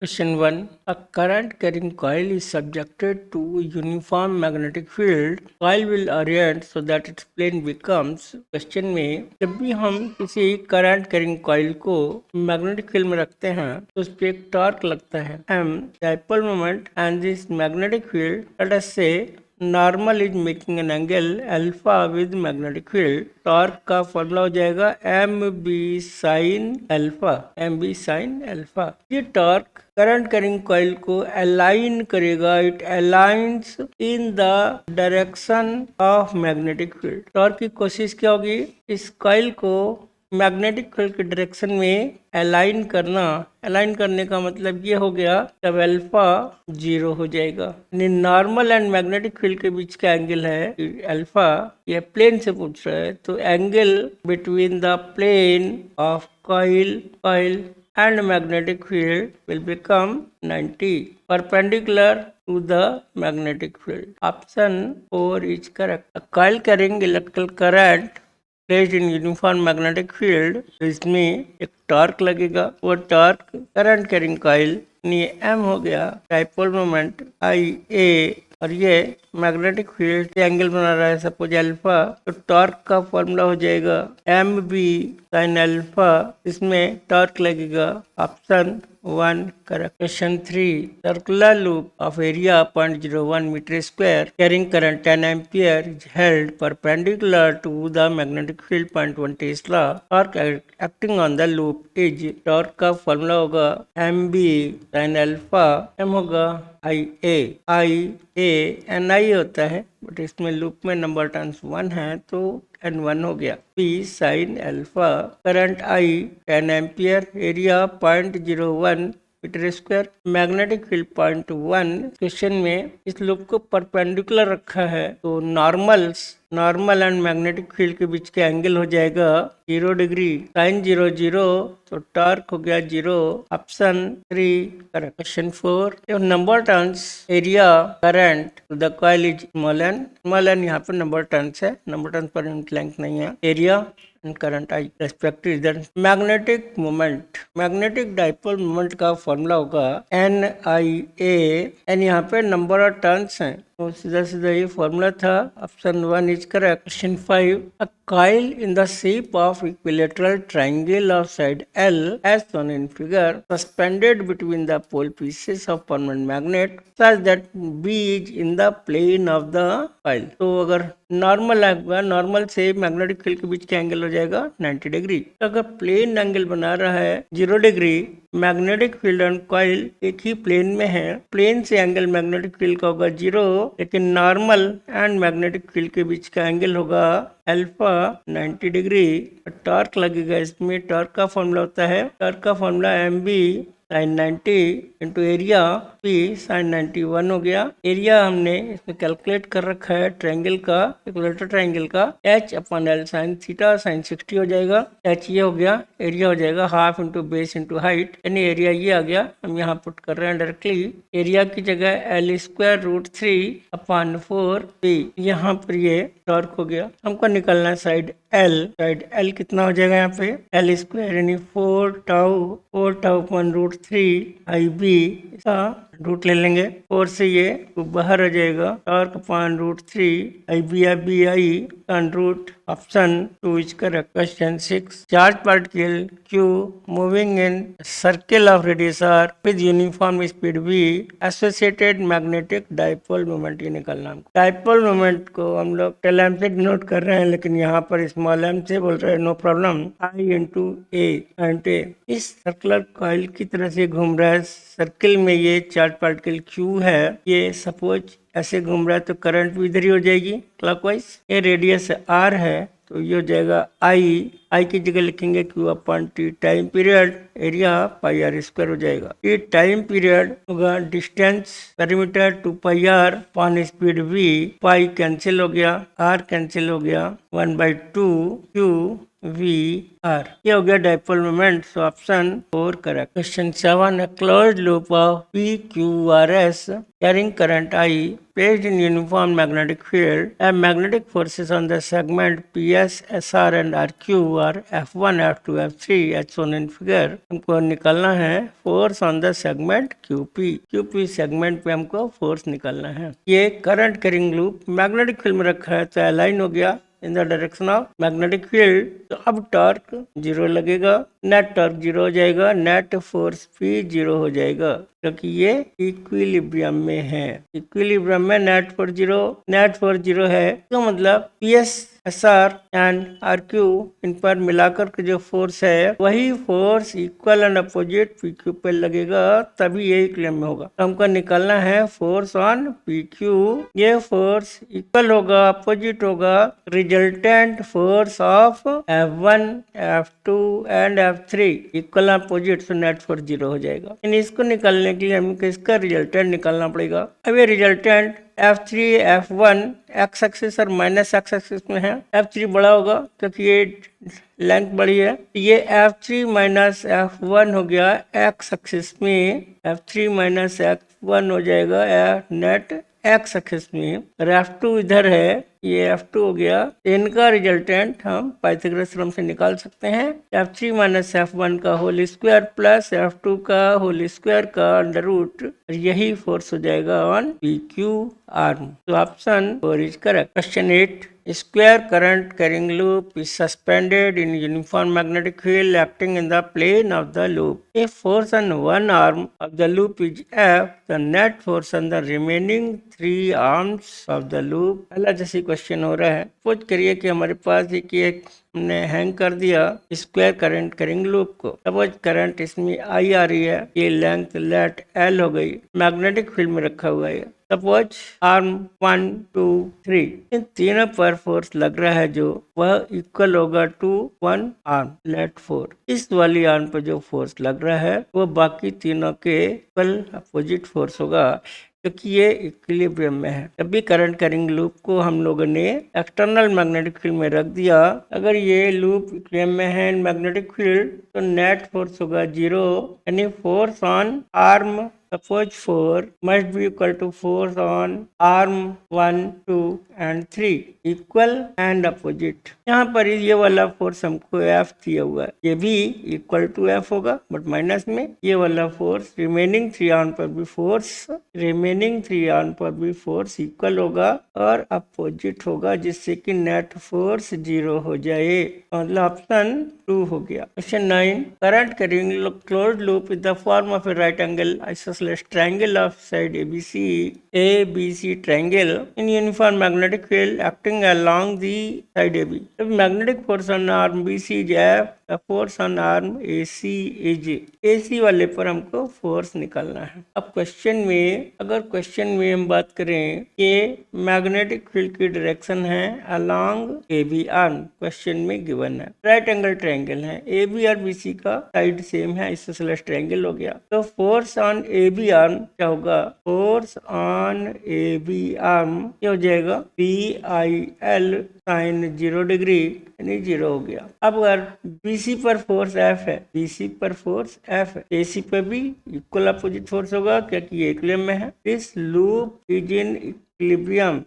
Question 1. A current carrying coil is subjected to uniform magnetic field. Coil will orient so that its plane becomes. Question में जब भी हम किसी current carrying coil को magnetic field में रखते हैं तो उस पर एक टॉर्क लगता है m dipole moment and this magnetic field, let us say normal is making an angle alpha with magnetic field. Torque का फॉर्मूला हो जाएगा M B sine alpha, M B sine alpha. ये टॉर्क करंट कैरिंग कॉइल को align करेगा, it aligns in the direction of magnetic field. Torque की कोशिश क्या होगी, इस कॉइल को मैग्नेटिक फील्ड के डायरेक्शन में अलाइन करना। अलाइन करने का मतलब ये हो गया जब अल्फा 0 हो जाएगा। नॉर्मल एंड मैग्नेटिक फील्ड के बीच का एंगल है अल्फा, ये प्लेन से पूछ रहा है तो angle between the plane of coil and magnetic field will become 90 perpendicular to the magnetic field. Option 4 is correct. A coil carrying electrical current placed in uniform magnetic field, इसमें एक torque लगेगा। वो torque current carrying coil M हो गया, dipole moment I ए, और ये magnetic field से angle बना रहा है सपोज अल्फा, तो टॉर्क का फॉर्मूला हो जाएगा एम बी साइन अल्फा, इसमें टॉर्क लगेगा। Option 1 correct. Question 3. Circular loop of area 0.01 meter square carrying current 10 ampere is held perpendicular to the magnetic field 0.1 Tesla. Torque acting on the loop is, torque का formula होगा M B sine alpha, M होगा I A N आई होता है, but इसमें loop में number turns 1 है तो N1 हो गया। P sine alpha, current I 10 ampere, area 0.01 metre square, magnetic field 0.1। Question में इस लूप को परपेंडिकुलर रखा है तो नॉर्मल एंड मैग्नेटिक फील्ड के बीच का एंगल हो जाएगा 0 डिग्री, साइन 0 तो टॉर्क हो गया 0। Option 3 correct. Question 4. Number turns area current the coil is small N, यहाँ पर नंबर टर्न्स है, नंबर टर्न्स पर यूनिट लेंथ नहीं है। Area and current I respective then magnetic moment, magnetic dipole moment का फॉर्मूला होगा एन आई ए, एन यहाँ पे नंबर ऑफ टर्न्स हैं तो सीधा ये फॉर्मूला था। Option 1 is correct. Question 5. A coil in the shape of equilateral triangle of side L as shown in figure suspended between the pole pieces of permanent magnet such that B is in the plane of the coil. तो अगर normal आएगा, normal से magnetic field के बीच का angle हो जाएगा 90 degree. तो अगर प्लेन एंगल बना रहा है 0 degree, magnetic field and coil एक ही प्लेन में है, प्लेन से एंगल मैग्नेटिक फील्ड का होगा 0, लेकिन नॉर्मल एंड मैग्नेटिक फील्ड के बीच का एंगल होगा अल्फा 90 डिग्री। टॉर्क लगेगा, इसमें टॉर्क का फॉर्मूला होता है, टॉर्क का formula M B sine 90 into area P sine 91 हो गया। एरिया हमने इसमें कैलकुलेट कर रखा है ट्रायंगल का, इक्विलेटरल ट्रायंगल का, H upon L sine theta sine 60 हो जाएगा। एच ये हो गया, एरिया हो जाएगा half into base into height, यानी एरिया ये आ गया। हम यहाँ पुट कर रहे हैं डायरेक्टली, एरिया की जगह L square root 3 upon 4 P, यहाँ पर ये टॉर्क हो गया। हमको निकलना है साइड एल कितना हो जाएगा यहाँ पे एल स्क्वायर यानी 4 tau upon root 3 I B का रूट ले लेंगे, 4 से ये बाहर आ जाएगा, torque upon root 3 I root. Option 2 is correct. Question 6. Charge particle Q moving in circle of radius r with uniform speed v associated magnetic dipole moment, ये निकालना। डाइपोल मोमेंट को हम लोग टेल एम से डिनोट कर रहे हैं, लेकिन यहाँ पर स्मॉल एम से बोल रहे हैं, नो प्रॉब्लम। I इंटू ए इस सर्कुलर कॉइल की तरह से घूम रहा है, सर्किल में ये चार्ज पार्टिकल Q है, ये सपोज ऐसे घूम रहा है तो करंट भी इधर ही हो जाएगी क्लॉकवाइज। ये रेडियस R है तो ये हो जाएगा आई की जगह लिखेंगे Q upon T, time period area pi R square हो जाएगा। ये टाइम पीरियड होगा distance perimeter 2 pi R upon speed v, pi cancel हो गया, R कैंसिल हो गया, 1/2 Q वी आर। ये हो गया dipole moment, so option 4 correct. Question 7, a closed loop of PQRS carrying current I placed in uniform magnetic field, and magnetic forces on the segment PS, SR and RQ are F1, F2, F3 as shown in figure। हमको निकालना है force on the segment QP। QP segment पे हमको force निकालना है। ये current carrying loop magnetic field में रखा है, तो अलाइन हो गया इन the direction of magnetic field. तो अब टॉर्क 0 लगेगा, नेट टॉर्क 0 हो जाएगा, नेट फोर्स भी 0 हो जाएगा, क्योंकि ये इक्विलिब्रियम में है। इक्विलिब्रियम में नेट फोर्स 0 है, तो मतलब PS, SR एंड RQ इन पर मिलाकर के जो फोर्स है वही force equal and opposite PQ पे लगेगा, तभी ये इक्विलिब्रियम में होगा। तो हमको निकालना है फोर्स ऑन PQ। ये फोर्स इक्वल होगा, अपोजिट होगा resultant force of F1, F2 and F3 equal opposite, तो नेट फोर्स 0 हो जाएगा। इसको निकालने के लिए हमको इसका रिजल्टेंट निकालना पड़ेगा। अब ये resultant F3, F1 x axis और माइनस एक्स एक्सिस में है। F3 बड़ा होगा क्योंकि ये लेंथ बड़ी है। ये F3 माइनस F1 हो गया एक्स एक्सिस में, F3 माइनस F1 हो जाएगा नेट एक्स एक्सिस में, और F2 इधर है, ये F2 हो गया। इनका रिजल्टेंट हम पाइथागोरस थ्योरम से निकाल सकते हैं। F3 माइनस F1 का होल स्क्वायर प्लस F2 का होल स्क्वायर का अंडर रूट, यही फोर्स हो जाएगा ऑन PQ आर्म। तो option 4 is correct. Question 8, square current carrying loop is suspended in uniform magnetic field acting in the plane of the loop. If force on one arm of the loop is F, the net force on the remaining 3 arms of the loop। पहला जैसे question हो रहा है, suppose करिए कि हमारे पास एक हमने हैंग कर दिया स्क्वायर करंट कैरिंग लूप को। सपोज करंट इसमें I आ रही है, ये लेंथ लेट L हो गई, मैग्नेटिक फील्ड में रखा हुआ है। सपोज आर्म 1, 2, 3 इन तीनों पर फोर्स लग रहा है, जो वह इक्वल होगा टू 1 आर्म लेट 4। इस वाली आर्म पर जो फोर्स लग रहा है वो बाकी तीनों के इक्वल अपोजिट फोर्स होगा, क्योंकि ये इक्विलिब्रियम में है। जब भी करंट कैरिंग लूप को हम लोगों ने एक्सटर्नल मैग्नेटिक फील्ड में रख दिया, अगर ये लूप इक्विलिब्रियम में है मैग्नेटिक फील्ड, तो नेट फोर्स होगा 0, यानी force on arm suppose 4 must be equal to force on arm 1, 2 and 3 equal and opposite। यहाँ पर ये वाला फोर्स हमको F दिया हुआ है, ये भी इक्वल टू F होगा बट माइनस में। ये वाला फोर्स रिमेनिंग 3 आर्म पर भी फोर्स इक्वल होगा और अपोजिट होगा, जिससे कि नेट फोर्स 0 हो जाए। मतलब ऑप्शन 2 हो गया। Question 9, current carrying closed loop is the form of A right angle isosceles triangle of side ABC triangle in uniform magnetic field acting along the side AB। If magnetic force on arm BC is F, the force on arm AC is J। AC वाले पर हमको force निकालना है। अब अगर question में हम बात करें कि मैग्नेटिक फील्ड की डायरेक्शन है अलोंग AB आर्म, क्वेश्चन में गिवन है राइट एंगल ट्रायंगल है, AB और BC का साइड सेम है, isosceles triangle हो गया। तो फोर्स ऑन AB आर्म क्या होगा? फोर्स ऑन AB आर्म क्या हो जाएगा? BIL sin 0 डिग्री, यानी 0 हो गया। अब अगर BC पर फोर्स F है, AC पर भी इक्वल अपोजिट फोर्स होगा, क्योंकि ये इक्विलिब्रियम में है। This loop is in equilibrium.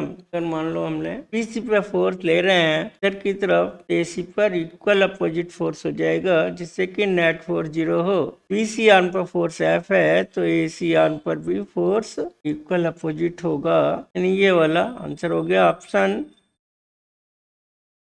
अगर मान लो हमने BC पर फोर्स ले रहे हैं इधर की तरफ, AC पर इक्वल अपोजिट फोर्स हो जाएगा, जिससे कि नेट फोर्स 0 हो। BC आर्म पर फोर्स F है, तो AC आर्म पर भी फोर्स इक्वल अपोजिट होगा, यानी ये वाला आंसर हो गया option.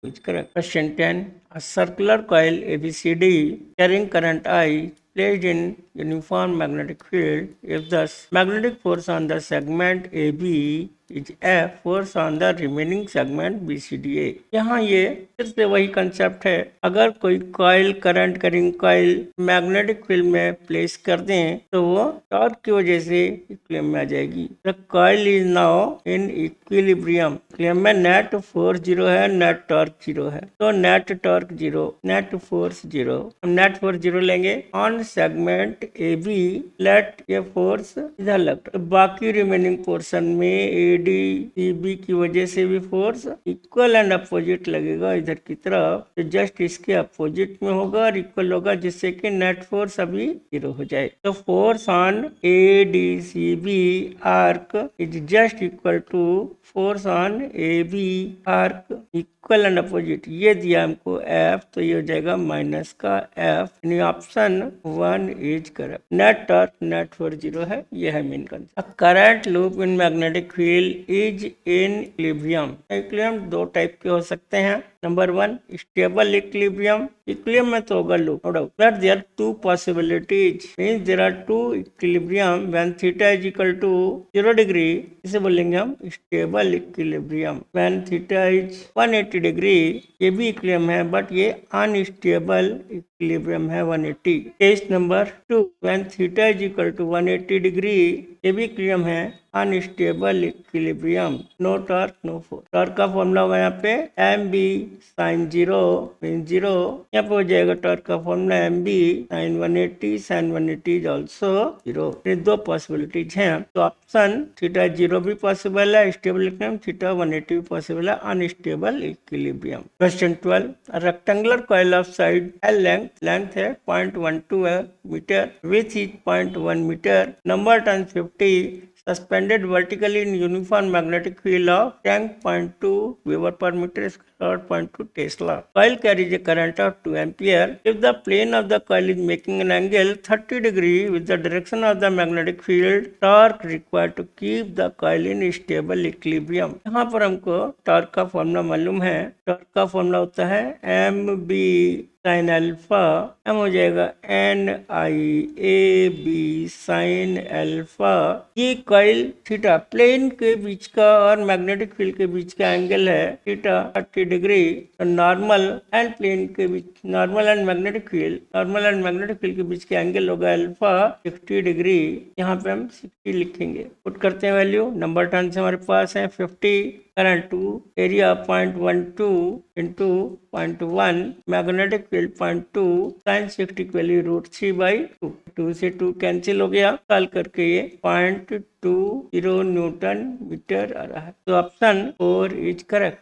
Question 10, a circular coil ABCD carrying current I placed in uniform magnetic field. If the magnetic force on the segment AB is F, force on the remaining segment BCDA। यहाँ ये फिर से वही concept है, अगर कोई coil current carrying coil magnetic field में place कर दें तो वो टॉर्क की वजह से इक्विलिब्रियम में आ जाएगी। The coil is now in equilibrium. में नेट फोर्स 0 है, नेट टॉर्क 0 है, तो नेट टॉर्क 0, नेट फोर्स 0। हम नेट फोर्स 0 लेंगे ऑन सेगमेंट AB, लेट ये फोर्स इधर लग, बाकी रिमेनिंग पोर्शन में ADCB की वजह से भी फोर्स इक्वल एंड अपोजिट लगेगा इधर की तरफ, तो जस्ट इसके अपोजिट में होगा और इक्वल होगा, जिससे कि नेट फोर्स अभी 0 हो जाए। तो force on ADCB arc is just equal to force on AB arc equal and opposite. ये दिया हमको F, तो ये हो जाएगा माइनस का F, यानी option 1 is correct. Net torque net force 0 है, ये है main concept. Current loop in magnetic field is in equilibrium. Equilibrium दो टाइप के हो सकते हैं। Number 1 stable equilibrium. इक्विलिब्रियम में तो होगा loop, no doubt, but there are two possibilities, means there are two equilibrium when theta is equal to 0 degree, इसे बोलेंगे हम stable equilibrium. When theta is 180 degree, ये भी इक्विलिब्रियम है, बट ये अनस्टेबल इक्विलिब्रियम है 180। Case number 2 when theta is equal to 180 degree, ये भी इक्विलिब्रियम है, unstable equilibrium, no torque no force. Torque का फॉर्मूला होगा यहाँ पे mb sin 0 मीन 0, यहाँ पे हो जाएगा टॉर्क का formula mb sin 180 sin 180 is also 0। ये दो पॉसिबिलिटीज हैं, तो ऑप्शन थीटा 0 भी पॉसिबल है स्टेबल इक्विलिब्रियम, थीटा 180 भी पॉसिबल है unstable equilibrium. Question 12, rectangular coil of side L length है 0.12 metre, width is 0.1 metre, number turns 50, suspended vertically in uniform magnetic field of 10.2 Weber per meter square, 0.2 Tesla. Coil carries a current of 2 ampere. If the plane of the coil is making an angle 30 degree with the direction of the magnetic field, torque required to keep the coil in stable equilibrium. यहाँ पर हमको torque का formula मालूम है। Torque का formula होता है mb sign alpha, M हो जाएगा NIAB साइन अल्फा। ये कॉइल थीटा प्लेन के बीच का और मैग्नेटिक फील्ड के बीच का एंगल है theta 30 degree. Normal and plane के बीच, नॉर्मल एंड मैग्नेटिक फील्ड के बीच का एंगल होगा अल्फा 60 डिग्री। यहाँ पे हम 60 लिखेंगे, पुट करते हैं वैल्यू। नंबर टर्न से हमारे पास है 50, current 2, area 0.12 into 0.1, magnetic field 0.2, sine 60 की वैल्यू √3/2, 2 से 2 कैंसिल हो गया, सॉल्व करके ये 0.20 न्यूटन मीटर आ रहा है। तो ऑप्शन 4 इज करेक्ट।